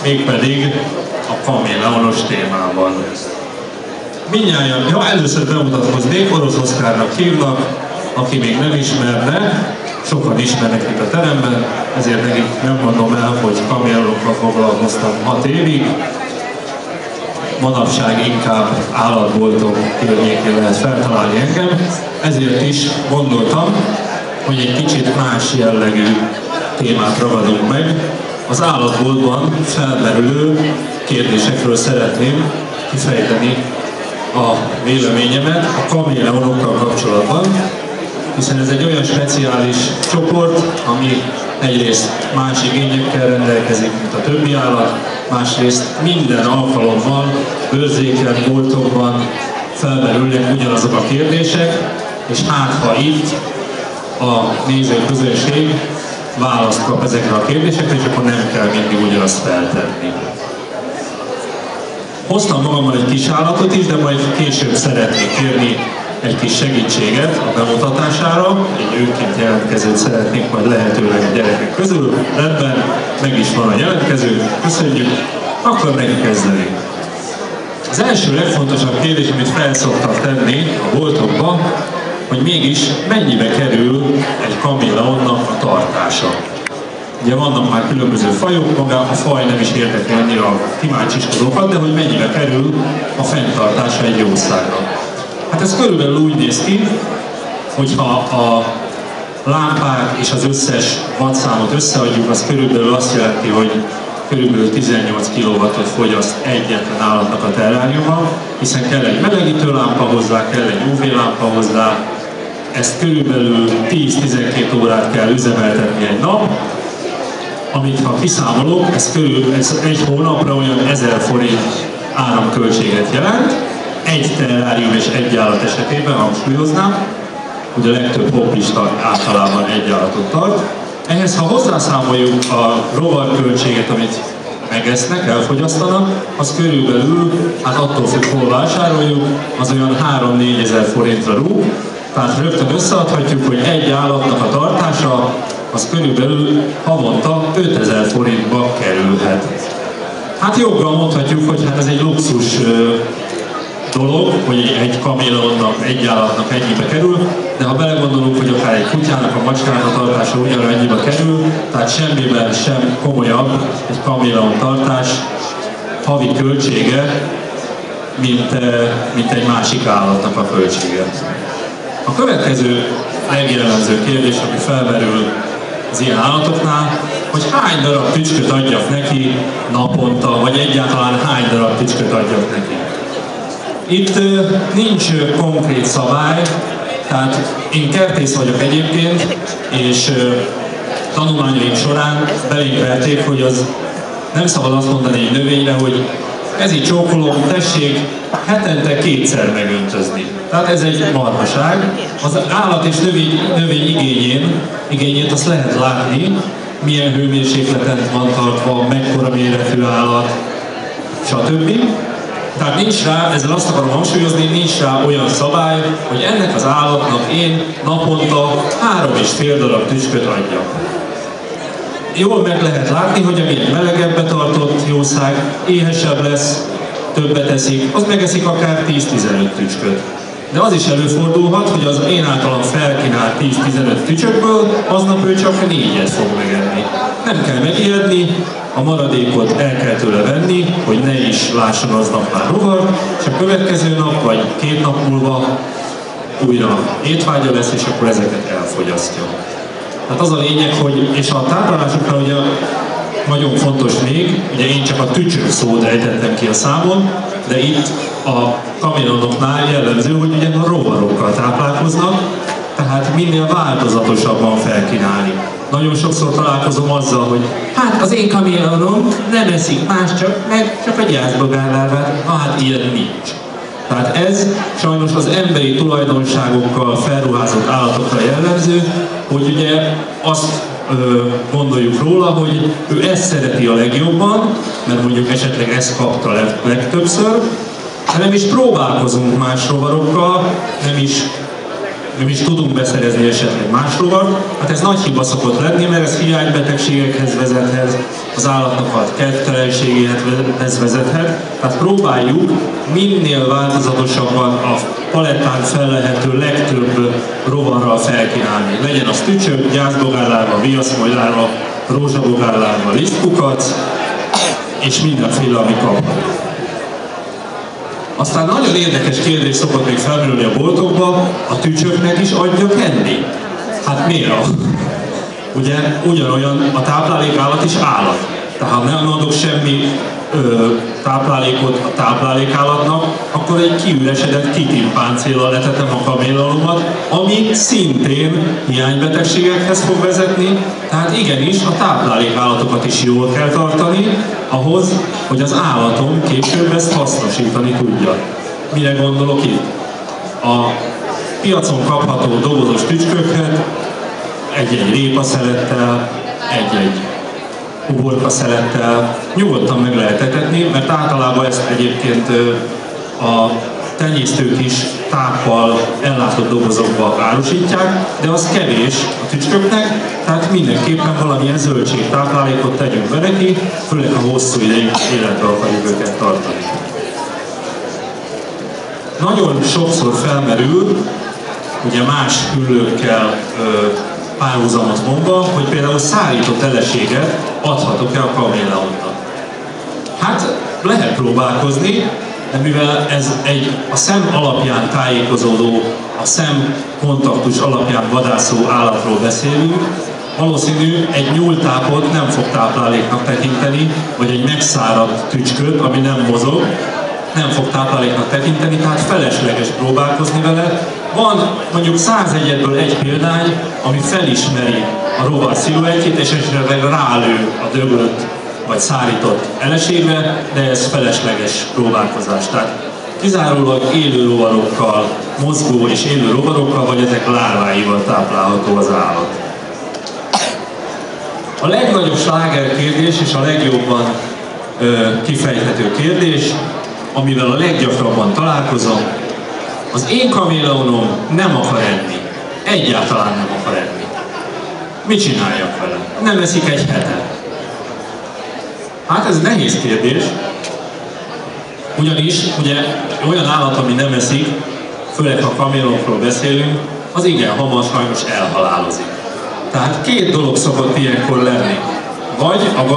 mégpedig a kameleonos témában. Mindnyájan, először bemutatkoznék, Orosz Oszkárnak hívnak, aki még nem ismerne, sokan ismernek itt a teremben, ezért nekik nem mondom el, hogy kameleonokkal foglalkoztam 6 évig. Manapság inkább állatboltok környékén lehet feltalálni engem, ezért is gondoltam, hogy egy kicsit más jellegű témát ragadunk meg. Az állatboltban felmerülő kérdésekről szeretném kifejteni a véleményemet a kameleonokkal kapcsolatban, hiszen ez egy olyan speciális csoport, ami egyrészt más igényekkel rendelkezik, mint a többi állat, másrészt minden alkalommal, bőrzéken, boltokban felmerülnek ugyanazok a kérdések, és hát ha itt a nézőközönség választ kap ezekre a kérdésekre, és akkor nem kell mindig ugyanazt feltenni. Hoztam magammal egy kis állatot is, de majd később szeretnék kérni egy kis segítséget a bemutatására. Egy őként jelentkezőt szeretnék majd lehetőleg a gyerekek közül. Rendben, meg is van a jelentkező, köszönjük. Akkor neki kezdeni. Az első legfontosabb kérdés, amit fel szoktak tenni a boltokban, hogy mégis mennyibe kerül egy kameleonnak a tartása. Ugye vannak már különböző fajok, maga a faj nem is érdekli annyira a kíváncsiskodokat, de hogy mennyibe kerül a fenntartása egy jószágnak. Hát ez körülbelül úgy néz ki, hogyha a lámpák és az összes wattszámot összeadjuk, az körülbelül azt jelenti, hogy körülbelül 18 kW-ot fogyaszt egyetlen állatnak a terráriumban, hiszen kell egy melegítő lámpa hozzá, kell egy UV-lámpa hozzá, ezt körülbelül 10-12 órát kell üzemeltetni egy nap, amit ha kiszámolok, ez egy hónapra olyan 1000 forint áramköltséget jelent, egy terrárium és egy állat esetében, hangsúlyoznám, hogy a legtöbb hobbista általában egy állatot tart. Ehhez, ha hozzászámoljuk a rovarköltséget, amit megesznek, elfogyasztanak, az körülbelül, hát attól függ, hol vásároljuk, az olyan 3-4 ezer forintra rúg. Tehát rögtön összeadhatjuk, hogy egy állatnak a tartása az körülbelül havonta 5000 forintba kerülhet. Hát joggal mondhatjuk, hogy hát ez egy luxus dolog, hogy egy kameleonnak, egy állatnak ennyibe kerül, de ha belegondolunk, hogy akár egy kutyának, a macskának a tartása ugyanannyiba kerül, tehát semmiben sem komolyabb egy kameleon tartás havi költsége, mint egy másik állatnak a költsége. A következő legjellemzőbb kérdés, ami felmerül az ilyen állatoknál, hogy hány darab tücsköt adjak neki naponta, vagy egyáltalán hány darab tücsköt adjak neki. Itt nincs konkrét szabály, tehát én kertész vagyok egyébként, és tanulmányaim során belénk verték, hogy az nem szabad azt mondani egy növényre, hogy ez így csókolom, tessék hetente 2-szer megöntözni. Tehát ez egy marhaság. Az állat és növény igényét azt lehet látni, milyen hőmérsékleten van tartva, mekkora méretű állat, stb. Tehát nincs rá, ezzel azt akarom hangsúlyozni, nincs rá olyan szabály, hogy ennek az állatnak én naponta 3,5 darab tücsköt adjak. Jól meg lehet látni, hogy amilyen melegebbe tartott jószág, éhesebb lesz, többet eszik, az megeszik akár 10-15 tücsköt. De az is előfordulhat, hogy az én általam felkínált 10-15 tücsökből aznap ő csak 4-et fog megenni. Nem kell megijedni, a maradékot el kell tőle venni, hogy ne is lásson aznap már rovar, és a következő nap vagy 2 nap múlva újra étvágya lesz, és akkor ezeket elfogyasztja. Hát az a lényeg, hogy, és a táplálásokra ugye nagyon fontos még, ugye én csak a tücsök szót ejtettem ki a számon, de itt a kameleonoknál jellemző, hogy ugye a rovarokkal táplálkoznak, tehát minél változatosabban felkínálni. Nagyon sokszor találkozom azzal, hogy hát az én kameleonom nem eszik más, csak a gyászbogállárvát, hát ilyen nincs. Tehát ez sajnos az emberi tulajdonságokkal felruházott állatokra jellemző, hogy ugye azt gondoljuk róla, hogy ő ezt szereti a legjobban, mert mondjuk esetleg ezt kapta legtöbbször, de nem is próbálkozunk más rovarokkal, nem is nem is tudunk beszerezni esetleg más lovat, hát ez nagy hiba szokott lenni, mert ez hiánybetegségekhez vezethet, az állatnak a kedvtelenségéhez vezethet, tehát próbáljuk minél változatosabban a palettán fellehető legtöbb rovarral felkínálni. Legyen az tücsök, gyászbogállárva, viaszmolylárva, rózsabogállárva, lisztkukac, és mindenféle, ami kapható. Aztán nagyon érdekes kérdés szokott még felmerülni a boltokba, a tücsöknek is adjak enni? Hát miért? Ugye ugyanolyan a táplálékállat is állat. Tehát ha nem adok semmi táplálékot a táplálékállatnak, akkor egy kiüresedett kitimpáncéllal letetem a kamélalomat, ami szintén hiánybetegségekhez fog vezetni, tehát igenis a táplálékállatokat is jól kell tartani, ahhoz, hogy az állatom később ezt hasznosítani tudja. Mire gondolok itt? A piacon kapható dobozos tücsköket egy-egy répaszelettel, egy-egy uborkaszelettel nyugodtan meg lehet etetni, mert általában ezt egyébként a tenyésztők is táppal ellátott dobozokba árusítják, de az kevés a tücsköknek, tehát mindenképpen valamilyen zöldségtáplálékot tegyünk be neki, főleg ha hosszú ideig életbe akarjuk őket tartani. Nagyon sokszor felmerül, ugye más hüllőkkel párhuzamot mondva, hogy például szárított eleséget adhatok-e a kaméleonnak. Hát lehet próbálkozni, de mivel ez a szem alapján tájékozódó, a szem kontaktus alapján vadászó állatról beszélünk, valószínű egy nyúltápot nem fog tápláléknak tekinteni, vagy egy megszáradt tücsköt, ami nem mozog, nem fog tápláléknak tekinteni, tehát felesleges próbálkozni vele. Van mondjuk 101-ből egy példány, ami felismeri a rovar sziluettjét, és esetleg rálő a döglött vagy szárított eleségre, de ez felesleges próbálkozás. Tehát kizárólag élő rovarokkal, mozgó és élő rovarokkal, vagy ezek lárváival táplálható az állat. A legnagyobb sláger kérdés és a legjobban kifejthető kérdés, amivel a leggyakrabban találkozom, az én kaméleonom nem akar enni. Egyáltalán nem akar enni. Mit csináljak vele? Nem eszik egy hete. Hát ez nehéz kérdés, ugyanis ugye olyan állat, ami nem eszik, főleg ha kamélonokról beszélünk, az igen hamar sajnos elhalálozik. Tehát két dolog szokott ilyenkor lenni. Vagy a